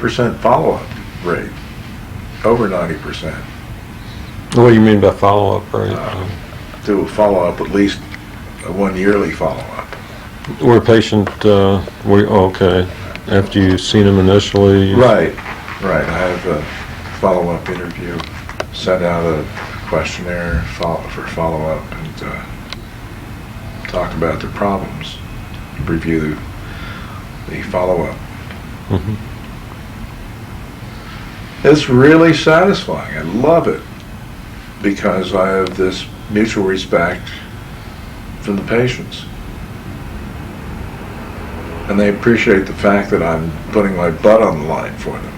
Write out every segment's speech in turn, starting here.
follow-up rate, over 90%. What do you mean by follow-up rate? Do a follow-up, at least one yearly follow-up. Where a patient, okay, after you've seen them initially? Right. I have a follow-up interview, send out a questionnaire for follow-up, and talk about their problems, review the follow-up. Mm-hmm. It's really satisfying. I love it because I have this mutual respect from the patients. And they appreciate the fact that I'm putting my butt on the line for them.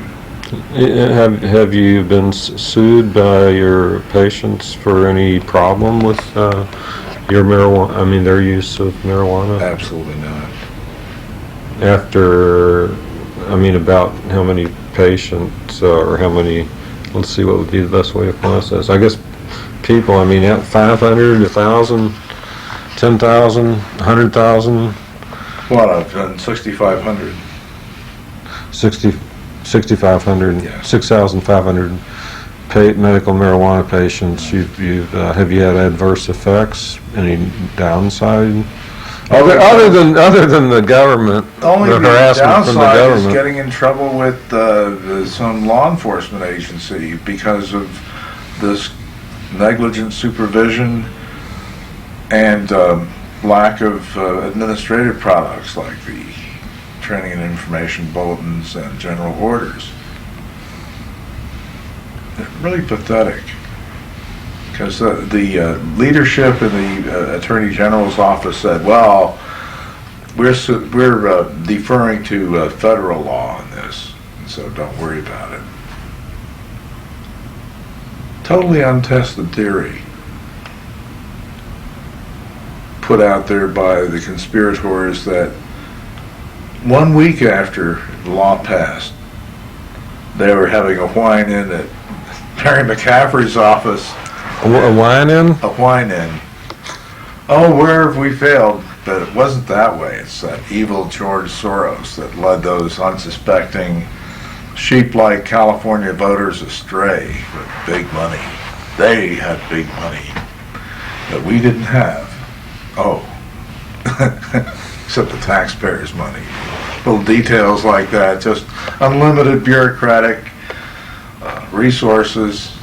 Have you been sued by your patients for any problem with your marijuana, their use of marijuana? Absolutely not. About how many patients, or how many, let's see what would be the best way to process. I guess people, 500, 1,000, 10,000, 100,000? What, I've done 6,500. 6,500, Yes. 6,500 medical marijuana patients. Have you had adverse effects? Any downside? Other than the government, Only the harassment from the downside is government. getting in trouble with some law enforcement agency because of this negligent supervision and lack of administrative products like the training and information bulletins and general orders. They're really pathetic. Because the leadership in the Attorney General's office said, well, we're deferring to federal law on this, and so don't worry about it. Totally untested theory put out there by the conspirators that 1 week after the law passed, they were having a whine-in at Mary McCaffrey's office. A whine-in? A whine-in. Oh, where have we failed? But it wasn't that way. It's that evil George Soros that led those unsuspecting sheep-like California voters astray with big money. They had big money that we didn't have. Oh, except the taxpayers' money. Little details like that, just unlimited bureaucratic resources.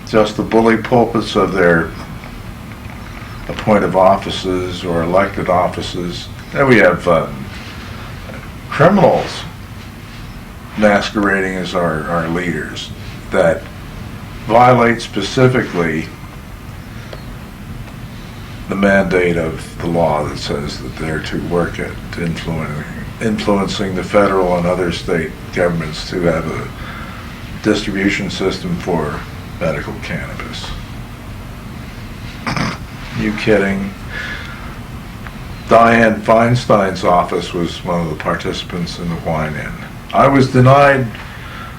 Just the bully pulpits of their appointed offices or elected offices. Then we have criminals masquerading as our leaders that violate specifically the mandate of the law that says that they're to work at influencing the federal and other state governments to have a distribution system for medical cannabis. You kidding? Dianne Feinstein's office was one of the participants in the whine-in. I was denied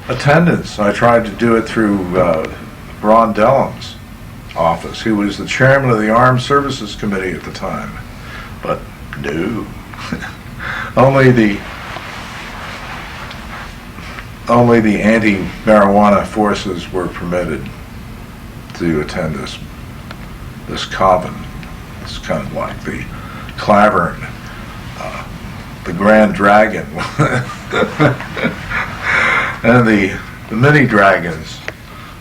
attendance. I tried to do it through Ron Dellum's office. He was the chairman of the Armed Services Committee at the time. But no. Only the anti-marijuana forces were permitted to attend this coven. It's kind of like the Clavern, the Grand Dragon, and the mini dragons.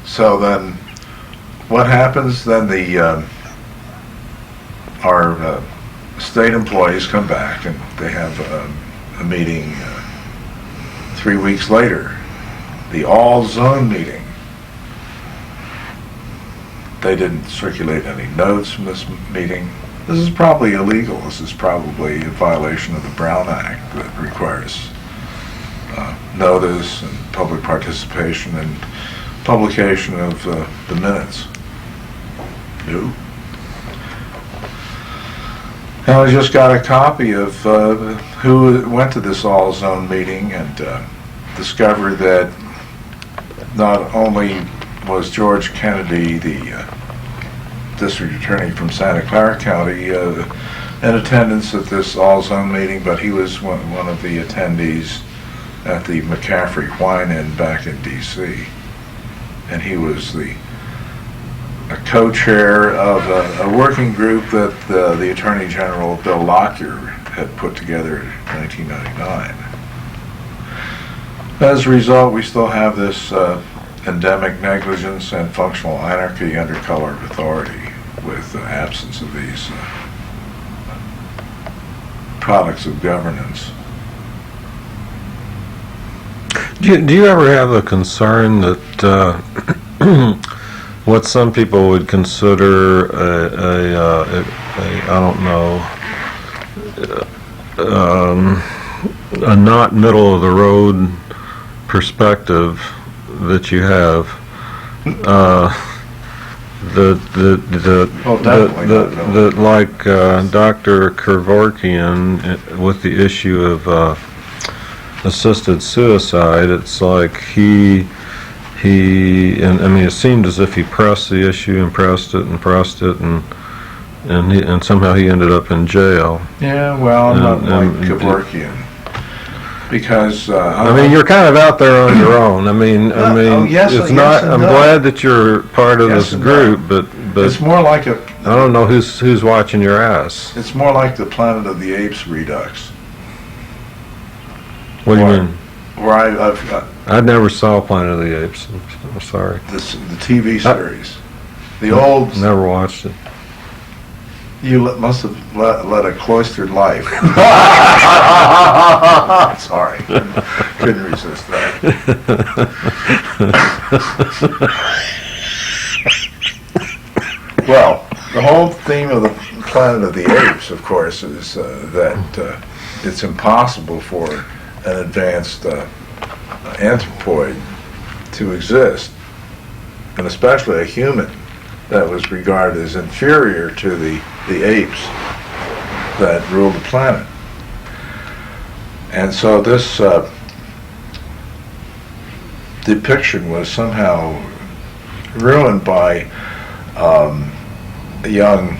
So then, what happens? Then our state employees come back and they have a meeting 3 weeks later, the all-zone meeting. They didn't circulate any notes from this meeting. This is probably illegal. This is probably a violation of the Brown Act that requires notice and public participation and publication of the minutes. No. And I just got a copy of who went to this all-zone meeting and discovered that not only was George Kennedy, the district attorney from Santa Clara County, in attendance at this all-zone meeting, but he was one of the attendees at the McCaffrey Wine-In back in D.C. And he was a co-chair of a working group that the Attorney General Bill Lockyer had put together in 1999. As a result, we still have this endemic negligence and functional anarchy under color of authority, with the absence of these products of governance. Do you ever have a concern that what some people would consider I don't know, a not middle of the road perspective that you have? Like Dr. Kevorkian with the issue of assisted suicide, it's like and I mean, it seemed as if he pressed the issue and pressed it, and somehow he ended up in jail. Yeah, well, I'm not like Kevorkian, because I mean, you're kind of out there on your own. I mean, yes, it's yes not. and I'm no. glad that you're part of Yes this and group, no. but it's more like I don't know who's watching your ass. it's more like the Planet of the Apes redux. What do you Or- mean? Where I've I never saw Planet of the Apes. I'm sorry. the TV series, the old. Never watched it. You must have led a cloistered life. Sorry, couldn't resist that. Well, the whole theme of the Planet of the Apes, of course, is that it's impossible for an advanced anthropoid to exist, and especially a human that was regarded as inferior to the apes that ruled the planet. And so this depiction was somehow ruined by a young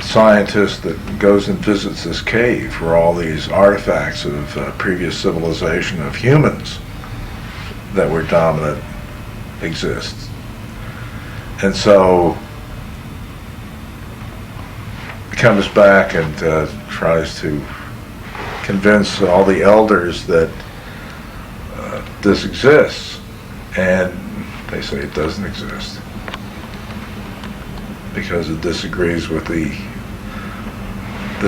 scientist that goes and visits this cave where all these artifacts of previous civilization of humans that were dominant exist. And so he comes back and tries to convince all the elders that this exists, and they say it doesn't exist because it disagrees with the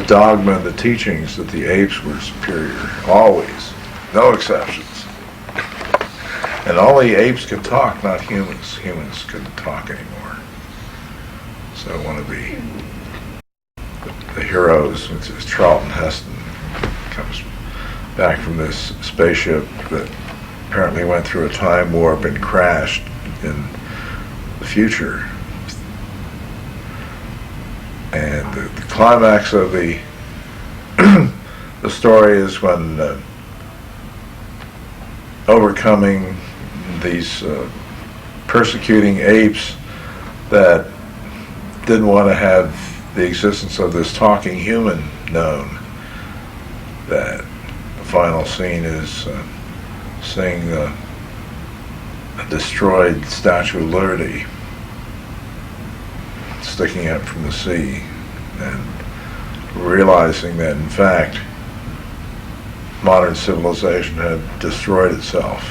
dogma and the teachings that the apes were superior, always, no exceptions. And only apes can talk, not humans. Humans couldn't talk anymore. So one of the heroes, which is Charlton Heston, comes back from this spaceship that apparently went through a time warp and crashed in the future. And the climax of the the story is when overcoming these persecuting apes that didn't want to have the existence of this talking human known, that the final scene is seeing a destroyed Statue of Liberty sticking up from the sea, and realizing that in fact modern civilization had destroyed itself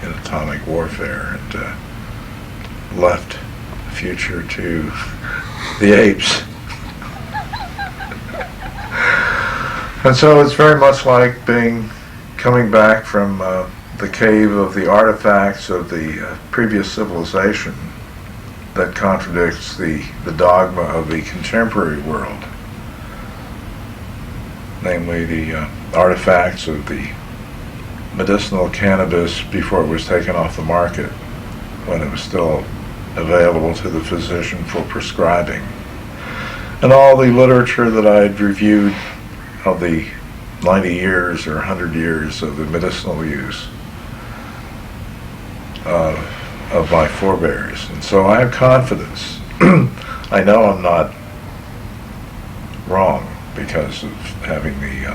in atomic warfare and left the future to the apes. And so it's very much like coming back from the cave of the artifacts of the previous civilization that contradicts the dogma of the contemporary world, namely the artifacts of the medicinal cannabis before it was taken off the market, when it was still available to the physician for prescribing. And all the literature that I had reviewed of the 90 years or 100 years of the medicinal use of my forebears. And so I have confidence. I know I'm not wrong because of having the